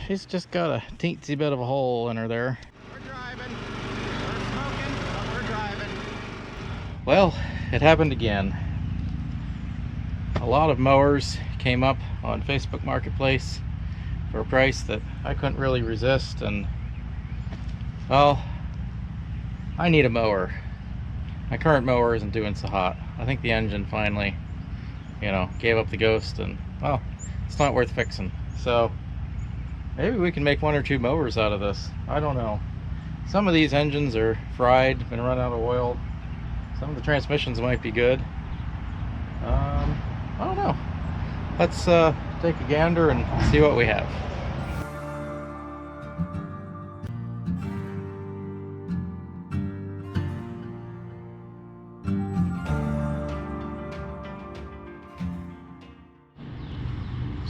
She's just got a teensy bit of a hole in her there. We're driving. We're smoking, but we're driving. Well, it happened again. A lot of mowers came up on Facebook Marketplace for a price that I couldn't really resist, and well, I need a mower. My current mower isn't doing so hot. I think the engine finally, gave up the ghost, and well, it's not worth fixing. So maybe we can make 1 or 2 mowers out of this. I don't know. Some of these engines are fried, been run out of oil. Some of the transmissions might be good. I don't know. Let's take a gander and see what we have.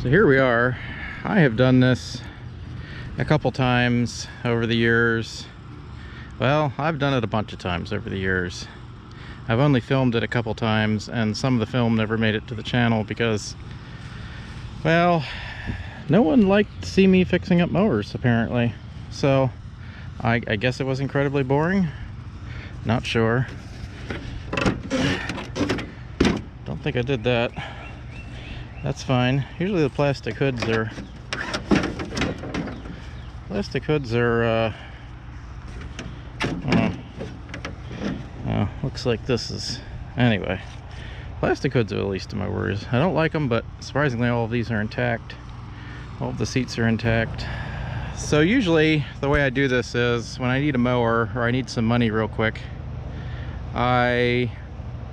So here we are. I have done this a couple times over the years. Well, I've done it a bunch of times over the years. I've only filmed it a couple times, and some of the film never made it to the channel because, well, no one liked to see me fixing up mowers, apparently. So I guess it was incredibly boring. Not sure. Don't think I did that. That's fine. Usually the plastic hoods are looks like this is, anyway, plastic hoods are the least of my worries. I don't like them, but surprisingly all of these are intact. All of the seats are intact. So usually the way I do this is when I need a mower or I need some money real quick, I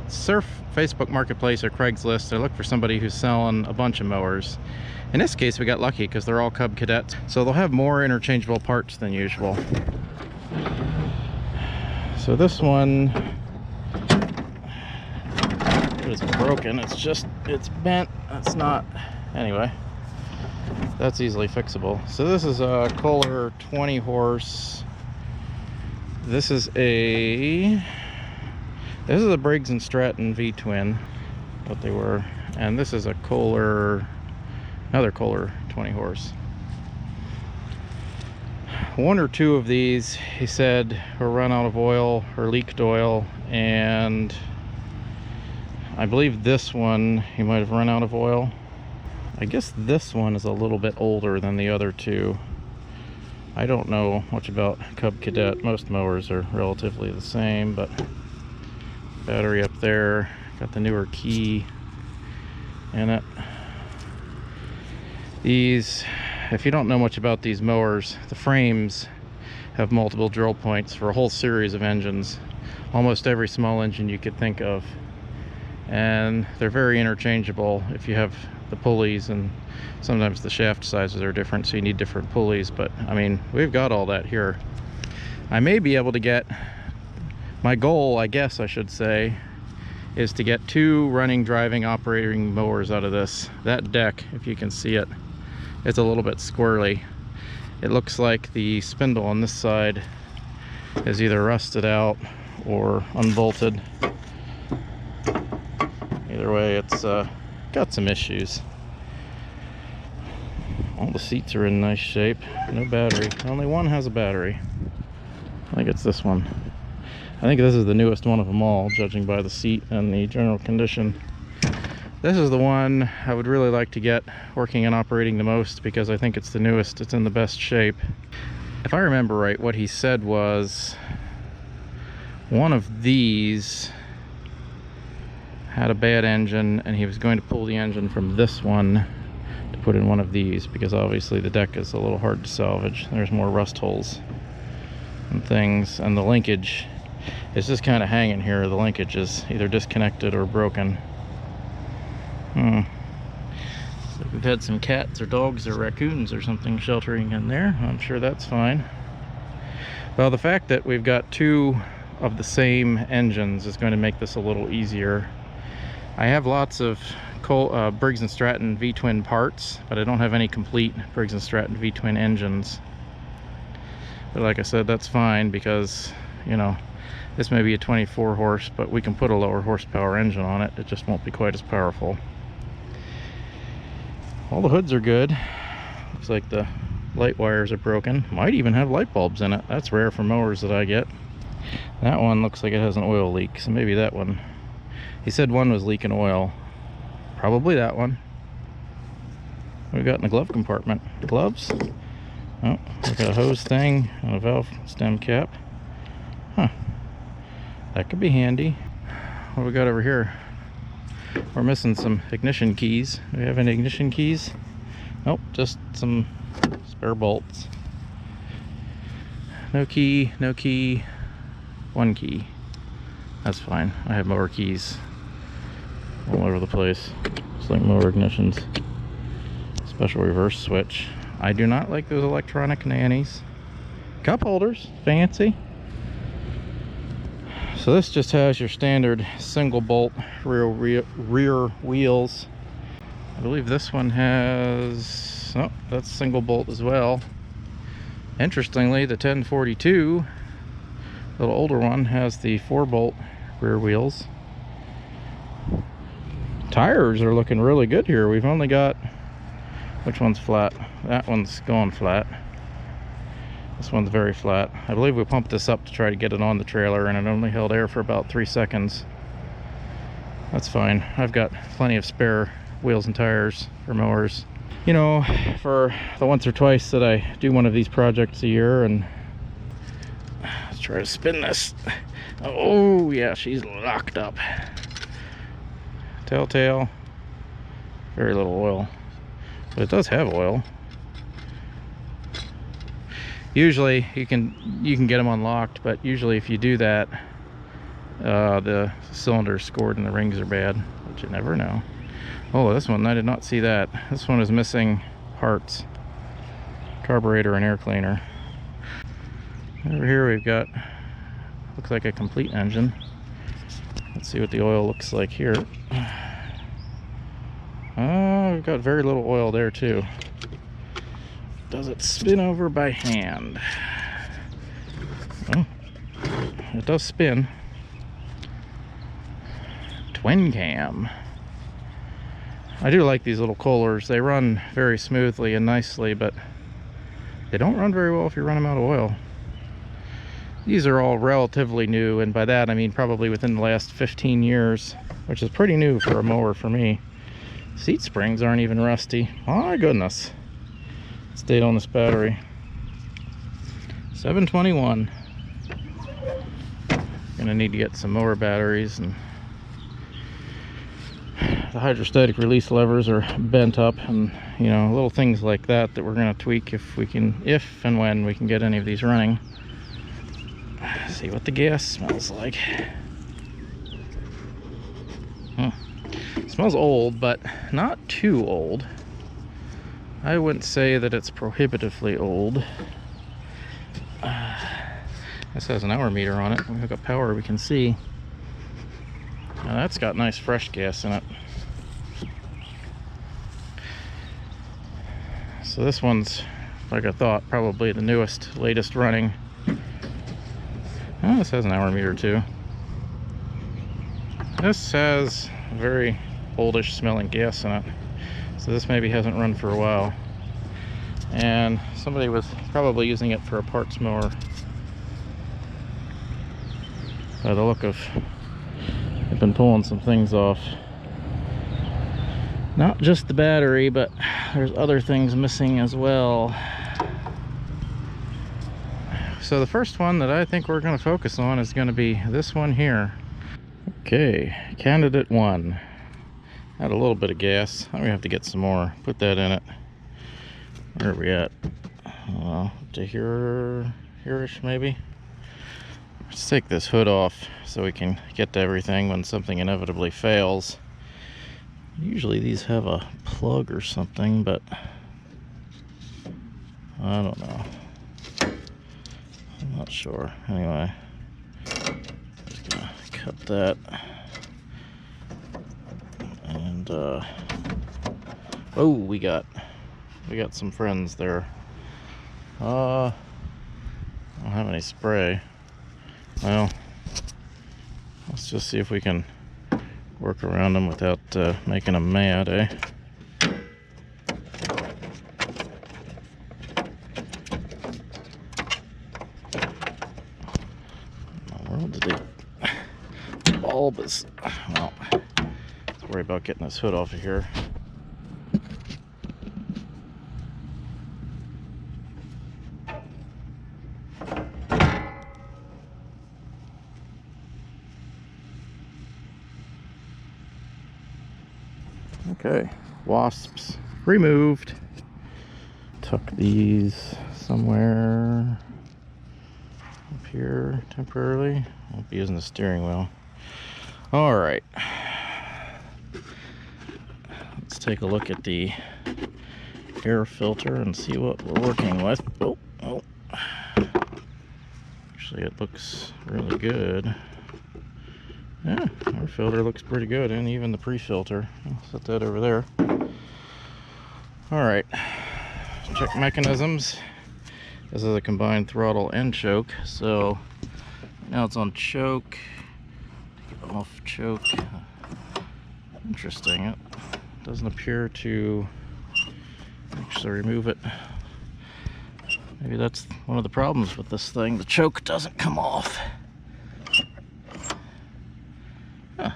surf Facebook Marketplace or Craigslist. I look for somebody who's selling a bunch of mowers. In this case we got lucky because they're all Cub Cadets, so they'll have more interchangeable parts than usual. So this one isn't broken, it's bent. That's not, anyway, that's easily fixable. So this is a Kohler 20 horse. This is a Briggs & Stratton V-twin, what they were, and this is a Kohler, another Kohler 20 horse. 1 or 2 of these, he said, were run out of oil or leaked oil, and I believe this one he might have run out of oil. I guess this one is a little bit older than the other 2. I don't know much about Cub Cadet. Most mowers are relatively the same, but battery up there, got the newer key in it. These, if you don't know much about these mowers, the frames have multiple drill points for a whole series of engines, almost every small engine you could think of, and they're very interchangeable if you have the pulleys, and sometimes the shaft sizes are different, so you need different pulleys. But I mean, we've got all that here. I may be able to get, my goal, I guess I should say, is to get 2 running, driving, operating mowers out of this. That deck, if you can see it, it's a little bit squirrely. It looks like the spindle on this side is either rusted out or unbolted. Either way, it's got some issues. All the seats are in nice shape. No battery. Only one has a battery. I think it's this one. I think this is the newest one of them all, judging by the seat and the general condition. This is the one I would really like to get working and operating the most because I think it's the newest. It's in the best shape. If I remember right, what he said was one of these had a bad engine and he was going to pull the engine from this one to put in one of these, because obviously the deck is a little hard to salvage. There's more rust holes and things, and the linkage is just kind of hanging here. The linkage is either disconnected or broken. So we've had some cats or dogs or raccoons or something sheltering in there. I'm sure that's fine. Well, the fact that we've got 2 of the same engines is going to make this a little easier. I have lots of Briggs & Stratton V-twin parts, but I don't have any complete Briggs & Stratton V-twin engines. But like I said, that's fine because, this may be a 24 horse, but we can put a lower horsepower engine on it. It just won't be quite as powerful. All the hoods are good. Looks like the light wires are broken. Might even have light bulbs in it. That's rare for mowers that I get. That one looks like it has an oil leak, so maybe that one. He said one was leaking oil. Probably that one. What we got in the glove compartment? Gloves? Oh, we got a hose thing and a valve stem cap. Huh. That could be handy. What do we got over here? We're missing some ignition keys. Do we have any ignition keys? Nope, just some spare bolts. No key, no key, one key. That's fine. I have mower keys all over the place. Just like mower ignitions. Special reverse switch. I do not like those electronic nannies. Cup holders, fancy. So this just has your standard single bolt rear wheels. I believe this one has, oh, that's single bolt as well. Interestingly, the 1042, little older one, has the 4-bolt rear wheels. Tires are looking really good here. We've only got, which one's flat? That one's going flat. This one's very flat. I believe we pumped this up to try to get it on the trailer, and it only held air for about 3 seconds. That's fine. I've got plenty of spare wheels and tires for mowers. You know, for the once or twice that I do one of these projects a year, and let's try to spin this. Oh yeah, she's locked up. Telltale. Very little oil, but it does have oil. Usually you can get them unlocked, but usually if you do that, the cylinder's scored and the rings are bad, but you never know. Oh, this one, I did not see that. This one is missing parts. Carburetor and air cleaner. Over here we've got, looks like a complete engine. Let's see what the oil looks like here. Oh, we've got very little oil there too. Does it spin over by hand? Oh, it does spin. Twin cam. I do like these little Kohlers. They run very smoothly and nicely, but they don't run very well if you run them out of oil. These are all relatively new, and by that I mean probably within the last 15 years, which is pretty new for a mower for me. Seat springs aren't even rusty. Oh my goodness. Stayed on this battery. 721. Gonna need to get some mower batteries, and the hydrostatic release levers are bent up, and you know, little things like that that we're gonna tweak if and when we can get any of these running. See what the gas smells like. It smells old, but not too old. I wouldn't say that it's prohibitively old. This has an hour meter on it. When we hook up power, we can see. Now that's got nice fresh gas in it. So this one's, like I thought, probably the newest, latest running. Oh, this has an hour meter too. This has very oldish smelling gas in it. So this maybe hasn't run for a while. And somebody was probably using it for a parts mower. By the look of, I've been pulling some things off. Not just the battery, but there's other things missing as well. So the first one that I think we're going to focus on is going to be this one here. Okay, Candidate 1. Had a little bit of gas. I'm gonna have to get some more. Put that in it. Where are we at? To here-ish maybe. Let's take this hood off so we can get to everything when something inevitably fails. Usually these have a plug or something, but I don't know. I'm not sure. Anyway, just gonna cut that. And oh, we got some friends there. I don't have any spray. Well, let's just see if we can work around them without making them mad, eh? bulb is, well, let's worry about getting this hood off of here. Okay, wasps removed. Tuck these somewhere up here temporarily. Won't be using the steering wheel. All right, let's take a look at the air filter and see what we're working with. Oh, actually it looks really good. Yeah, our filter looks pretty good, and even the pre-filter. I'll set that over there. All right, check mechanisms. This is a combined throttle and choke, so now it's on choke. Take it off choke. Interesting, it doesn't appear to actually remove it. Maybe that's one of the problems with this thing. The choke doesn't come off. Huh.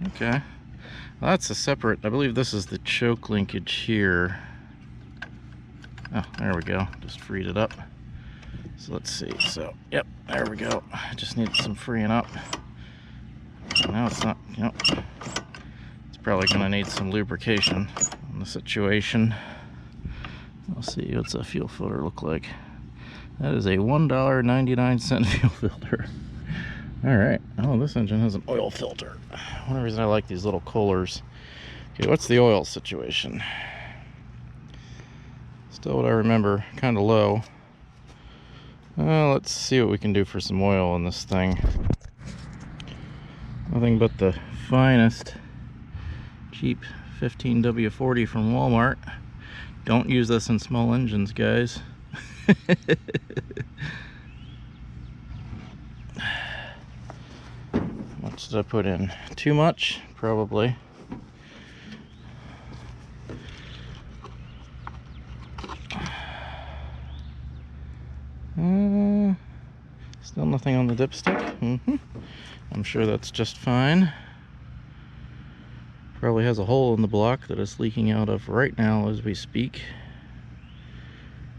Okay. Well, that's a separate, I believe this is the choke linkage here. Oh, there we go. Just freed it up. So let's see. So, yep, there we go. I just need some freeing up. Now it's not, yep. It's probably going to need some lubrication on the situation. We'll see what's a fuel filter look like. That is a $1.99 fuel filter. All right. Oh, this engine has an oil filter. One reason I like these little Kohlers. Okay, what's the oil situation? Still what I remember, kind of low. Let's see what we can do for some oil in this thing. Nothing but the finest cheap 15W40 from Walmart. Don't use this in small engines, guys. How much did I put in? Too much? Probably. Still nothing on the dipstick. I'm sure that's just fine. Probably has a hole in the block that it's leaking out of right now as we speak.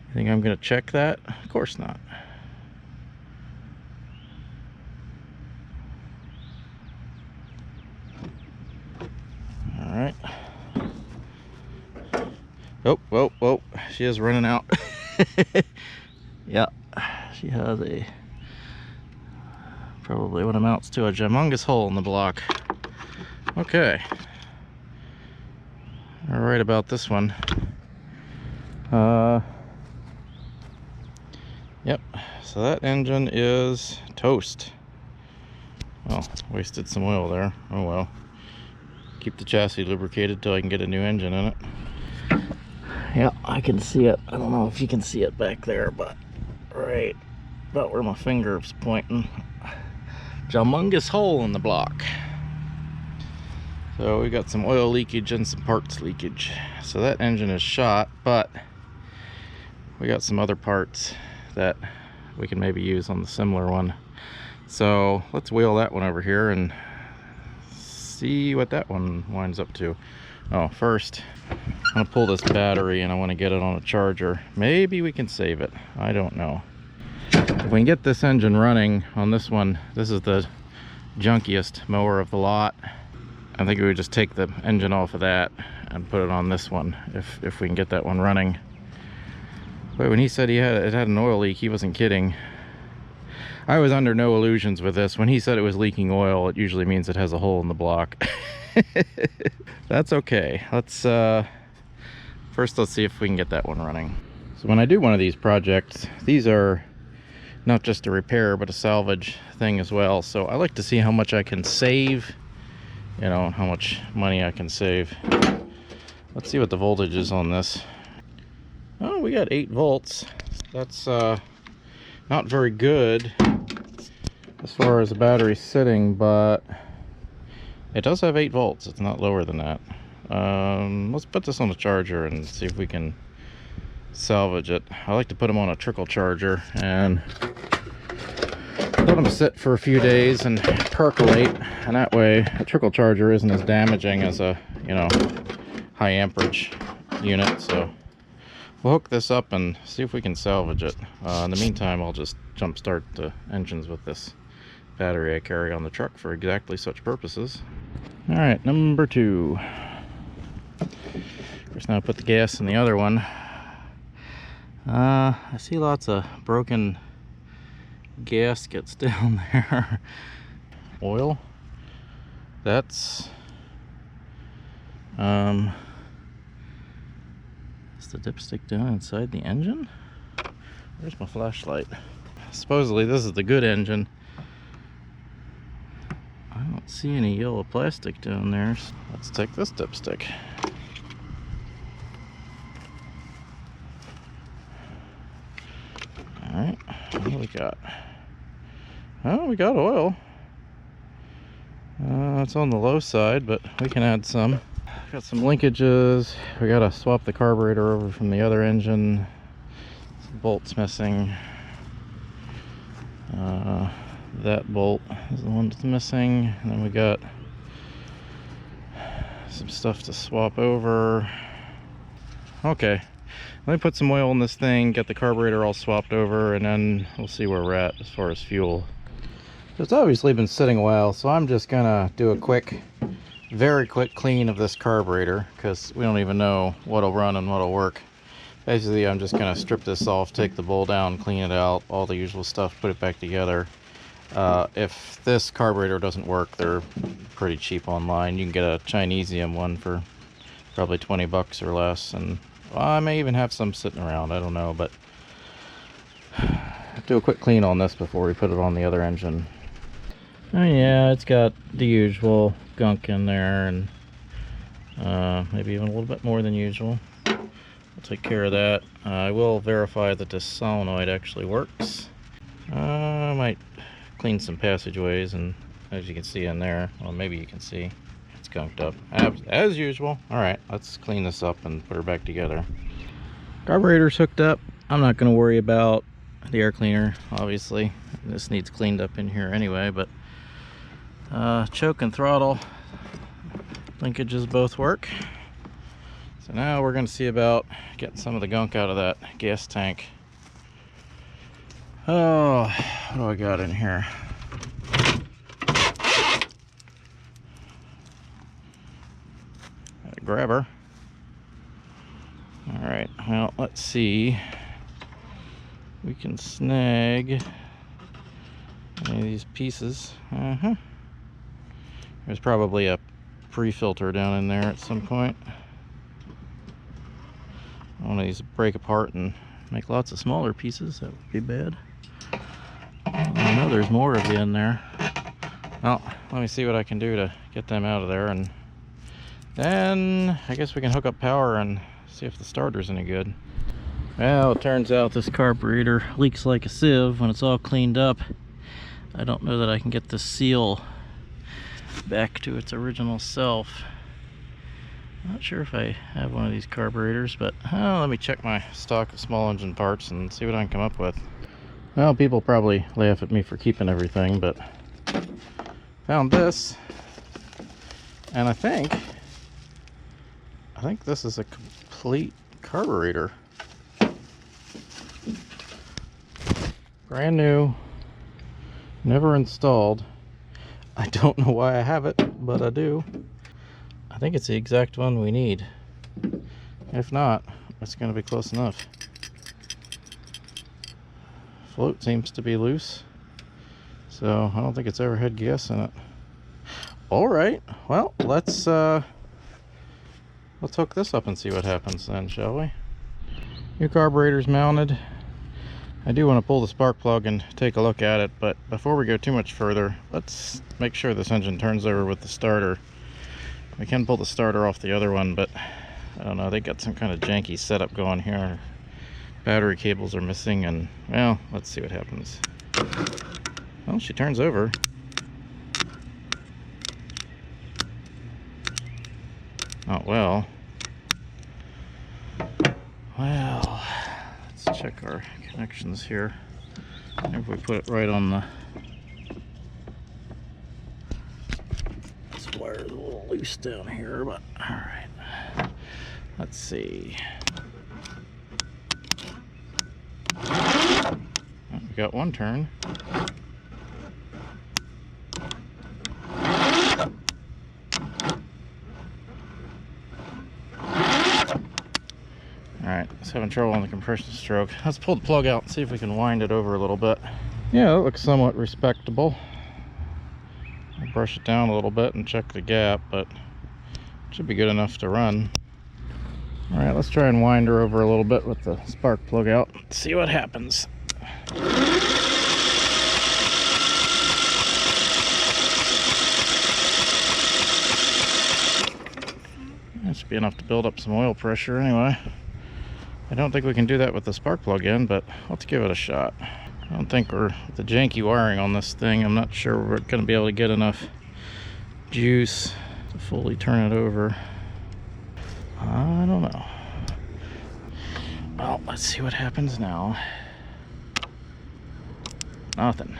You think I'm going to check that? Of course not. All right. Oh, whoa, whoa. She is running out. Yeah, she has a probably what amounts to a humongous hole in the block. Okay. All right about this one. Yep, so that engine is toast. Well, wasted some oil there. Oh well. Keep the chassis lubricated till I can get a new engine in it. Yeah, I can see it. I don't know if you can see it back there, but right about where my finger is pointing. Humongous hole in the block. So we got some oil leakage and some parts leakage. So that engine is shot, but we got some other parts that we can maybe use on the similar one. So let's wheel that one over here and see what that one winds up to. Oh, first I'm gonna pull this battery and I want to get it on a charger. Maybe we can save it. I don't know. If we can get this engine running on this one, this is the junkiest mower of the lot. I think we would just take the engine off of that and put it on this one if we can get that one running. But when he said it had an oil leak, he wasn't kidding. I was under no illusions with this. When he said it was leaking oil, it usually means it has a hole in the block. That's okay. Let's first let's see if we can get that one running. So when I do one of these projects, these are not just a repair but a salvage thing as well. So I like to see how much I can save, you know, how much money I can save. Let's see what the voltage is on this. Oh, we got 8 volts. That's not very good as far as the battery sitting, but it does have 8 volts. It's not lower than that. Let's put this on a charger and see if we can salvage it. I like to put them on a trickle charger, and let them sit for a few days and percolate, and that way a trickle charger isn't as damaging as a, you know, high amperage unit. So we'll hook this up and see if we can salvage it. In the meantime, I'll just jump start the engines with this battery I carry on the truck for exactly such purposes. All right, number 2. Of course, now I put the gas in the other one. I see lots of broken gaskets down there. Oil. That's is the dipstick down inside the engine? Where's my flashlight? Supposedly this is the good engine. I don't see any yellow plastic down there. So let's take this dipstick. Alright, what do we got? Oh, we got oil. It's on the low side, but we can add some. Got some linkages. We gotta swap the carburetor over from the other engine. Some bolts missing. That bolt is the one that's missing. And then we got some stuff to swap over. Okay. Let me put some oil in this thing, get the carburetor all swapped over, and then we'll see where we're at as far as fuel. It's obviously been sitting a while, so I'm just gonna do a quick, very quick clean of this carburetor, because we don't even know what'll run and what'll work. Basically, I'm just gonna strip this off, take the bowl down, clean it out, all the usual stuff, put it back together. If this carburetor doesn't work, they're pretty cheap online. You can get a Chinesium one for probably 20 bucks or less, and well, I may even have some sitting around, I don't know, but do a quick clean on this before we put it on the other engine. Oh yeah, it's got the usual gunk in there, and maybe even a little bit more than usual. I'll take care of that. I will verify that this solenoid actually works. I might clean some passageways, and as you can see in there, well, maybe you can see, it's gunked up as usual. All right, let's clean this up and put her back together. Carburetor's hooked up. I'm not going to worry about the air cleaner, obviously. This needs cleaned up in here anyway, but choke and throttle linkages both work. So now we're going to see about getting some of the gunk out of that gas tank. Oh, what do I got in here? Got a grabber. All right, well, let's see. We can snag any of these pieces. There's probably a pre-filter down in there at some point. One of these break apart and make lots of smaller pieces. That would be bad. I know there's more of you in there. Well, let me see what I can do to get them out of there, and then I guess we can hook up power and see if the starter's any good. Well, it turns out this carburetor leaks like a sieve when it's all cleaned up. I don't know that I can get the seal back to its original self. Not sure if I have one of these carburetors, but let me check my stock of small engine parts and see what I can come up with. Well, people probably laugh at me for keeping everything, but found this, and I think this is a complete carburetor. Brand new, never installed. I don't know why I have it, but I do. I think it's the exact one we need. If not, it's going to be close enough. Float seems to be loose, so I don't think it's ever had gas in it. All right, well, let's hook this up and see what happens then, shall we? New carburetor's mounted. I do want to pull the spark plug and take a look at it, but before we go too much further, let's make sure this engine turns over with the starter. We can pull the starter off the other one, but I don't know, they got some kind of janky setup going here. Battery cables are missing, and well, let's see what happens. Well, she turns over. Oh, well, let's check our connections here. If we put it right on the loose down here, but all right. Let's see. Oh, we got one turn. Alright, it's having trouble on the compression stroke. Let's pull the plug out and see if we can wind it over a little bit. Yeah, that looks somewhat respectable. I'll brush it down a little bit and check the gap, but it should be good enough to run. Alright, let's try and wind her over a little bit with the spark plug out. Let's see what happens. That should be enough to build up some oil pressure anyway. I don't think we can do that with the spark plug in, but let's give it a shot. I don't think with the janky wiring on this thing, I'm not sure we're going to be able to get enough juice to fully turn it over. I don't know. Well, let's see what happens now. Nothing.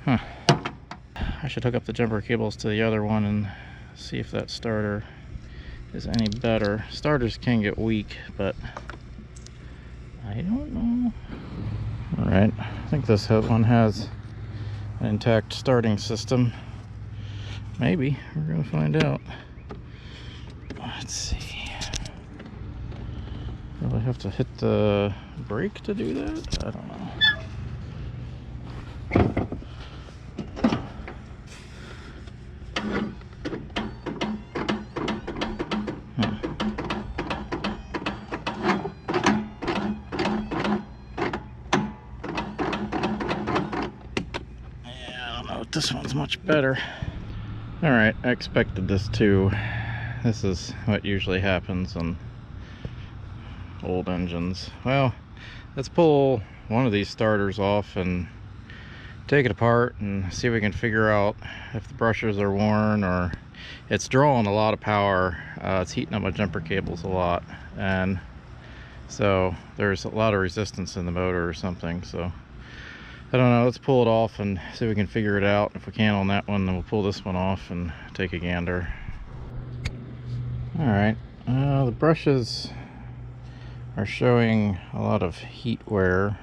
Huh. I should hook up the jumper cables to the other one and see if that starter is any better. Starters can get weak, but I don't know. Alright, I think this one has an intact starting system. Maybe. We're going to find out. Let's see. Do I have to hit the brake to do that? I don't know. This one's much better. Alright, I expected this too. This is what usually happens on old engines. Well, let's pull one of these starters off and take it apart and see if we can figure out if the brushes are worn or it's drawing a lot of power. It's heating up my jumper cables a lot, and so there's a lot of resistance in the motor or something. So I don't know, let's pull it off and see if we can figure it out. If we can on that one, then we'll pull this one off and take a gander. Alright, the brushes are showing a lot of heat wear.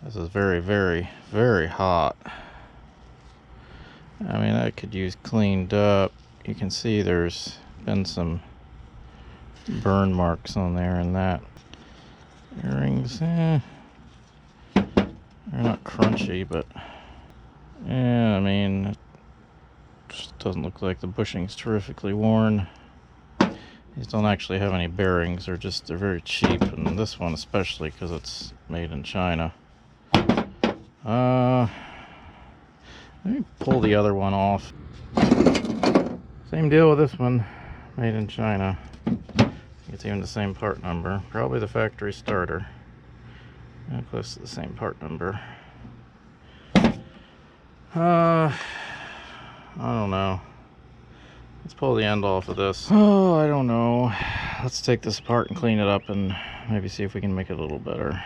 This is very, very, very hot. I mean, that could use cleaned up. You can see there's been some burn marks on there and that. Earrings, they're not crunchy, but yeah, I mean, it just doesn't look like the bushing's terrifically worn. These don't actually have any bearings. They're very cheap, and this one especially because it's made in China. Let me pull the other one off. Same deal with this one, made in China. It's even the same part number. Probably the factory starter. Close to the same part number. I don't know. Let's pull the end off of this. Oh, I don't know. Let's take this apart and clean it up and maybe see if we can make it a little better.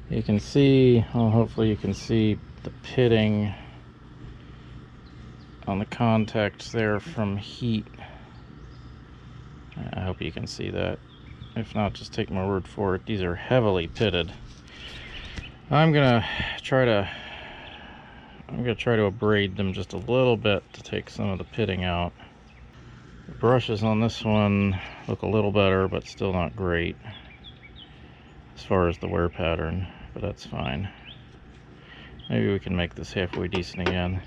You can see, well, hopefully you can see the pitting on the contacts there from heat. I hope you can see that. If not, just take my word for it. These are heavily pitted. I'm gonna try to abrade them just a little bit to take some of the pitting out. The brushes on this one look a little better, but still not great as far as the wear pattern, but that's fine. Maybe we can make this halfway decent again.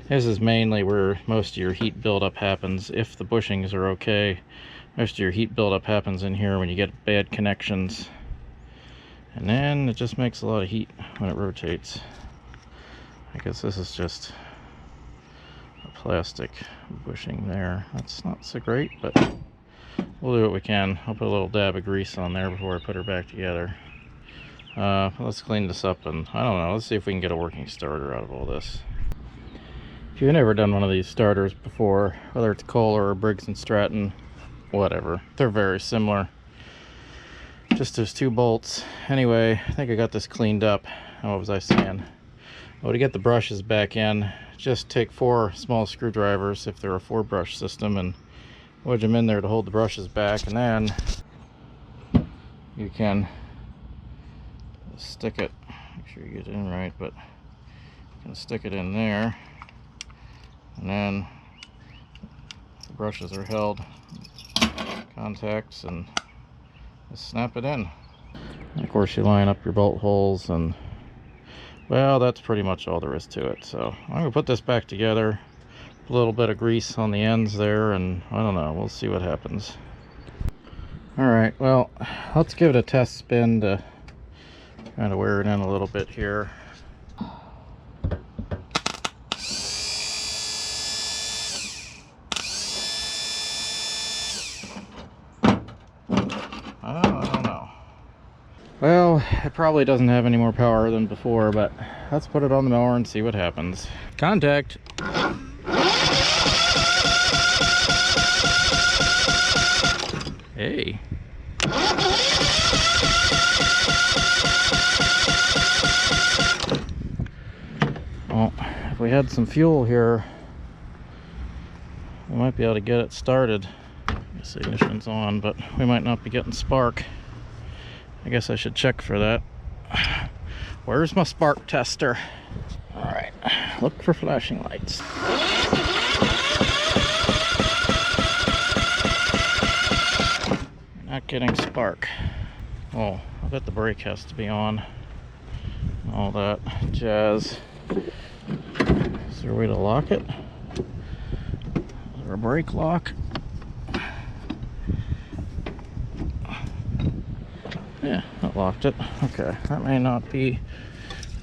This is mainly where most of your heat buildup happens. If the bushings are okay, most of your heat buildup happens in here when you get bad connections, and then it just makes a lot of heat when it rotates. I guess this is just a plastic bushing there. That's not so great, but we'll do what we can. I'll put a little dab of grease on there before I put her back together. Let's clean this up, and I don't know, let's see if we can get a working starter out of all this. If you've never done one of these starters before, whether it's Kohler or Briggs & Stratton, whatever, they're very similar. Just those 2 bolts. Anyway, I think I got this cleaned up. What was I saying? Well, to get the brushes back in, just take 4 small screwdrivers, if they're a 4-brush system, and wedge them in there to hold the brushes back, and then you can stick it, make sure you get it in right, but you can stick it in there, and then the brushes are held contacts, and just snap it in. And of course, you line up your bolt holes, and well, that's pretty much all there is to it. So I'm gonna put this back together, a little bit of grease on the ends there, and I don't know, we'll see what happens. All right, well, let's give it a test spin to kind of wear it in a little bit here. I don't know. Well, it probably doesn't have any more power than before, but let's put it on the mower and see what happens. Contact. Hey. Well, if we had some fuel here, we might be able to get it started. This ignition's on, but we might not be getting spark. I guess I should check for that. Where's my spark tester? All right, look for flashing lights. Not getting spark. Oh, I bet the brake has to be on. All that jazz. Is there a way to lock it? Is there a brake lock? Yeah, that locked it. Okay, that may not be,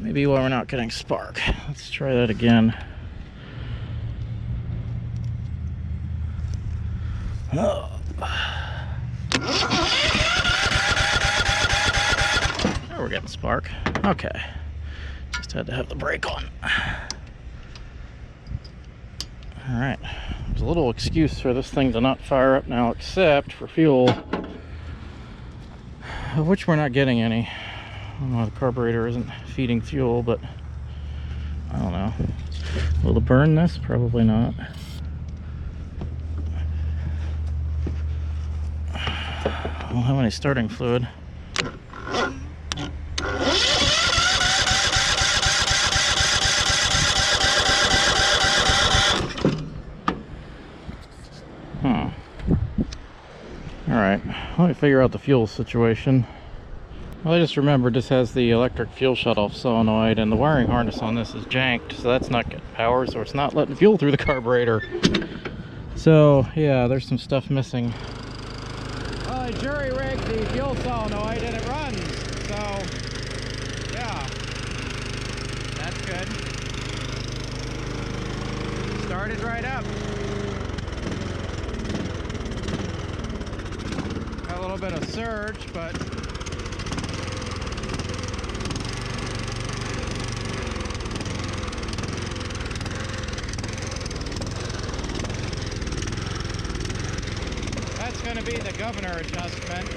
maybe why we're not getting spark. Let's try that again. Oh. Now we're getting spark. Okay, just had to have the brake on. All right, there's a little excuse for this thing to not fire up now, except for fuel, of which we're not getting any. I don't know why the carburetor isn't feeding fuel, but I don't know. Will it burn this? Probably not. I don't have any starting fluid. Alright, let me figure out the fuel situation. Well, I just remembered this has the electric fuel shutoff solenoid, and the wiring harness on this is janked, so that's not getting power, so it's not letting fuel through the carburetor. So, yeah, there's some stuff missing. Well, I jury-rigged the fuel solenoid and it runs, so, yeah, that's good. Started right up. Got a little bit of surge, but that's going to be the governor adjustment.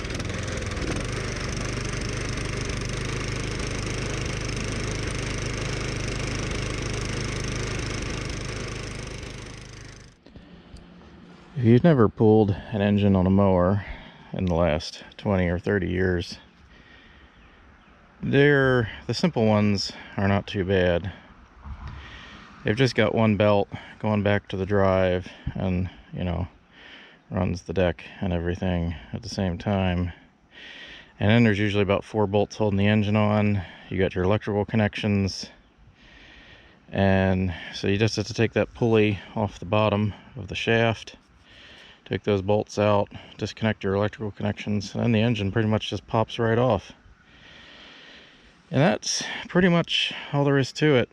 If you've never pulled an engine on a mower in the last 20 or 30 years, the simple ones are not too bad. They've just got one belt going back to the drive and, you know, runs the deck and everything at the same time. And then there's usually about 4 bolts holding the engine on. You got your electrical connections, and so you just have to take that pulley off the bottom of the shaft, take those bolts out, disconnect your electrical connections, and then the engine pretty much just pops right off. And that's pretty much all there is to it.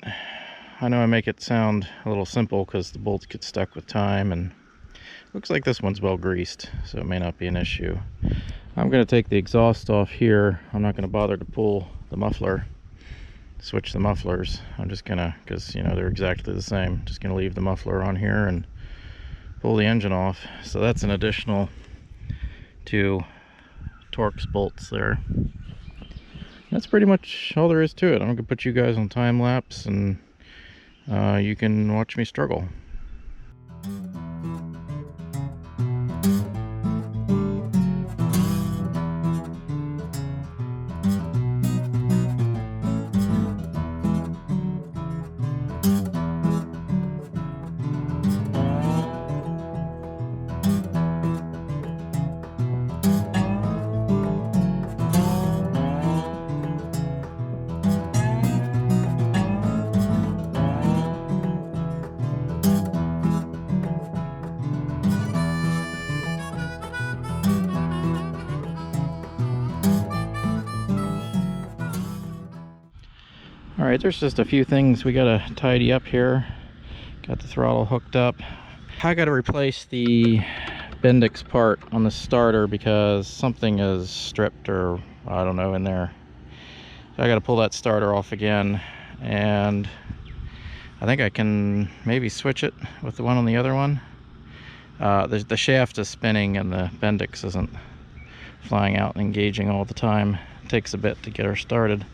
I know I make it sound a little simple because the bolts get stuck with time, and Looks like this one's well greased, so it may not be an issue. I'm going to take the exhaust off here. I'm not going to bother to pull the muffler, switch the mufflers. I'm just going to, because you know they're exactly the same, just going to leave the muffler on here and pull the engine off. So that's an additional 2 Torx bolts there. That's pretty much all there is to it. I'm going to put you guys on time lapse and you can watch me struggle. Alright, there's just a few things we gotta tidy up here. Got the throttle hooked up. I gotta replace the Bendix part on the starter because something is stripped or I don't know in there. So I gotta pull that starter off again, and I think I can maybe switch it with the one on the other one. The shaft is spinning and the Bendix isn't flying out and engaging all the time. It takes a bit to get her started.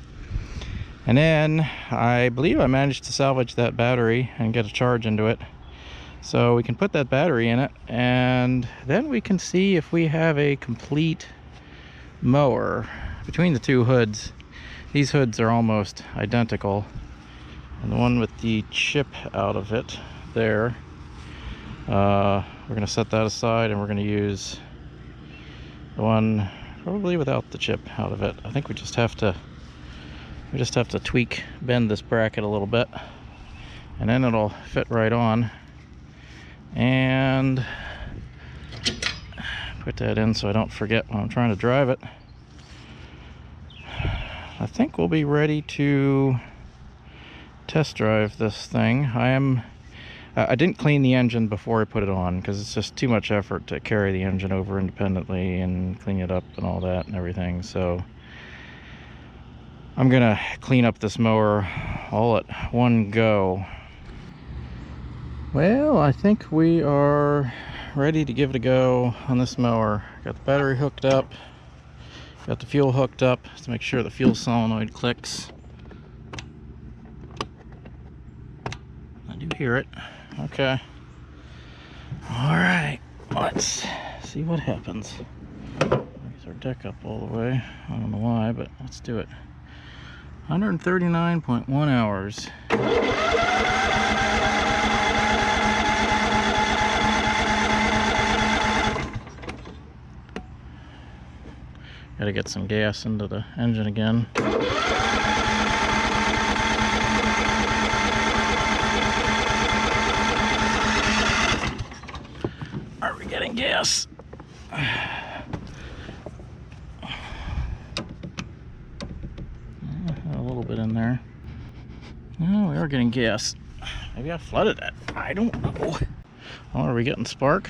And then I believe I managed to salvage that battery and get a charge into it. So we can put that battery in it, and then we can see if we have a complete mower. Between the 2 hoods, these hoods are almost identical. And the one with the chip out of it there, we're going to set that aside and we're going to use the one probably without the chip out of it. I think we just have to bend this bracket a little bit, and then it'll fit right on. And put that in so I don't forget when I'm trying to drive it. I think we'll be ready to test drive this thing. I didn't clean the engine before I put it on because it's just too much effort to carry the engine over independently and clean it up and all that and everything. So I'm gonna clean up this mower all at one go. Well, I think we are ready to give it a go on this mower. Got the battery hooked up, got the fuel hooked up to make sure the fuel solenoid clicks. I do hear it. Okay. All right, let's see what happens. Raise our deck up all the way. I don't know why, but let's do it. 139.1 hours. Gotta get some gas into the engine again. Are we getting gas? In there. Oh, we are getting gas. Maybe I flooded it. I don't know. Oh, are we getting spark?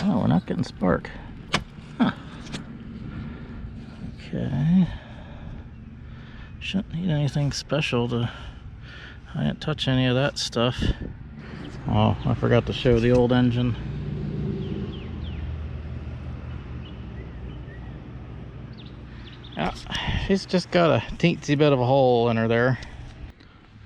Oh, we're not getting spark. Huh. Okay. Shouldn't need anything special to... I didn't touch any of that stuff. Oh, I forgot to show the old engine. She's just got a teensy bit of a hole in her there.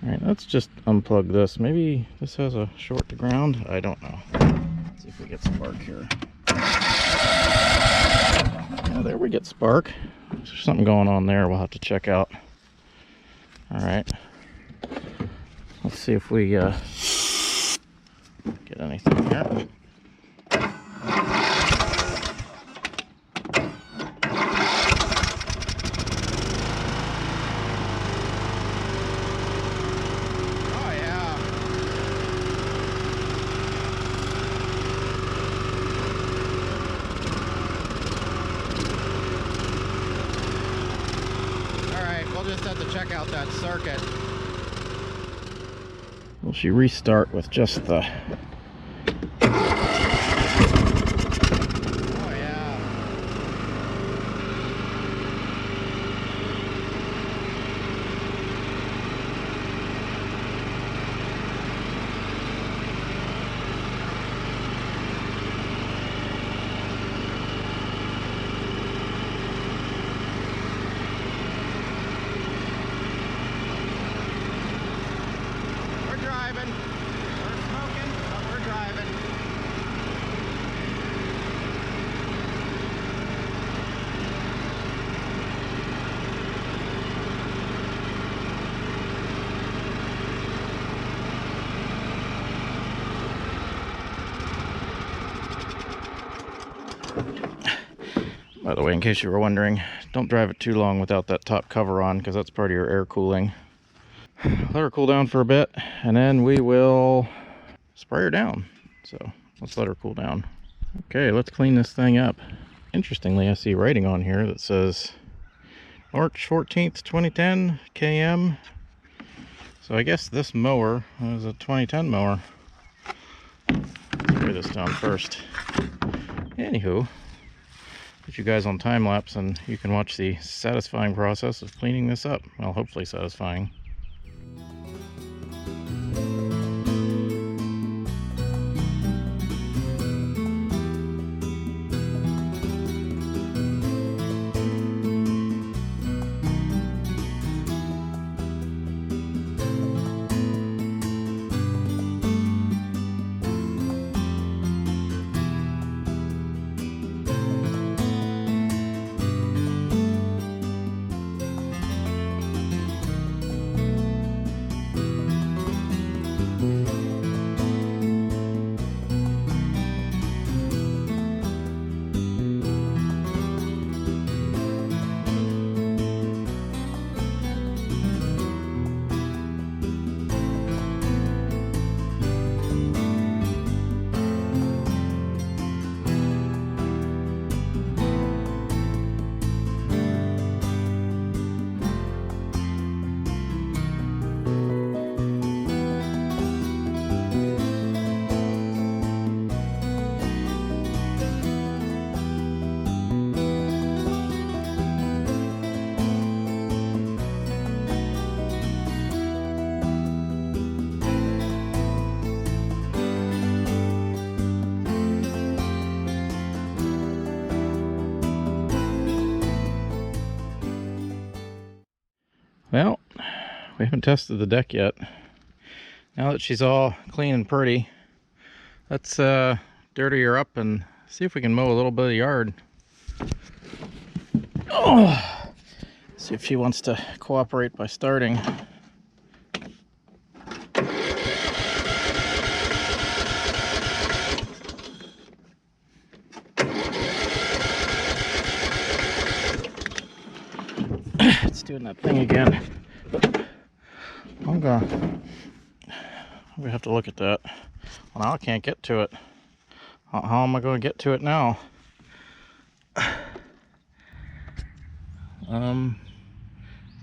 Alright, let's just unplug this. Maybe this has a short to ground. I don't know. Let's see if we get spark here. Yeah, there we get spark. There's something going on there we'll have to check out. Alright. Let's see if we get anything here. Just have to check out that circuit. Will she restart with just the... Oh yeah. We're driving. We're smoking, but we're driving. By the way, in case you were wondering, don't drive it too long without that top cover on, because that's part of your air cooling. Let her cool down for a bit, and then we will spray her down. So let's let her cool down. Okay, let's clean this thing up. Interestingly, I see writing on here that says March 14th, 2010, KM. So I guess this mower is a 2010 mower. Let's spray this down first. Anywho, put you guys on time lapse and you can watch the satisfying process of cleaning this up. Well, hopefully satisfying. Well, we haven't tested the deck yet. Now that she's all clean and pretty, let's dirty her up and see if we can mow a little bit of yard. Oh, see if she wants to cooperate by starting. It's doing that thing again. We have to look at that. Well, now I can't get to it. How am I going to get to it now?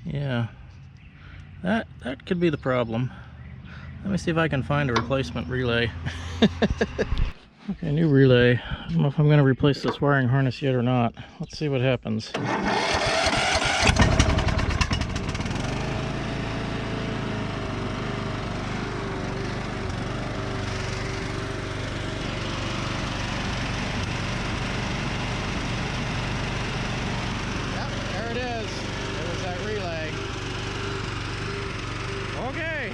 Yeah, that could be the problem. Let me see if I can find a replacement relay. Okay, new relay. I don't know if I'm going to replace this wiring harness yet or not. Let's see what happens. Okay.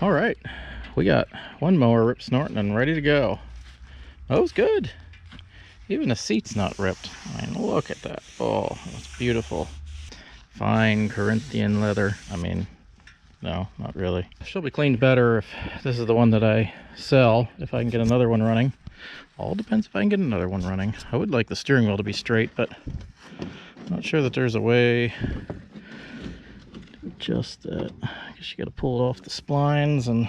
All right, we got one mower rip snorting and ready to go. That was good. Even the seat's not ripped. I mean, look at that. Oh, that's beautiful. Fine Corinthian leather. I mean, no, not really. She'll be cleaned better if this is the one that I sell, if I can get another one running. All depends if I can get another one running. I would like the steering wheel to be straight, but I'm not sure that there's a way to adjust that. I guess you gotta pull it off the splines, and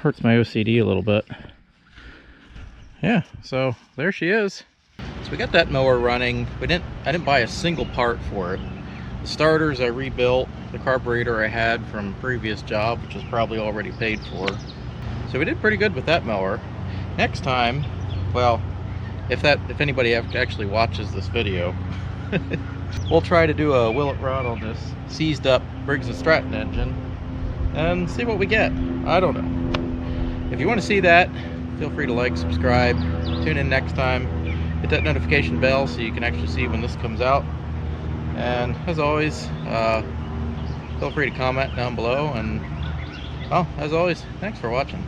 hurts my OCD a little bit. Yeah, so there she is. So we got that mower running. I didn't buy a single part for it. The starters I rebuilt, the carburetor I had from a previous job, which is probably already paid for. So we did pretty good with that mower. Next time, well, if anybody actually watches this video, we'll try to do a Willet rod on this seized up Briggs & Stratton engine and see what we get. I don't know. If you want to see that, feel free to like, subscribe, tune in next time, hit that notification bell so you can actually see when this comes out. And as always, feel free to comment down below, and well, as always, thanks for watching.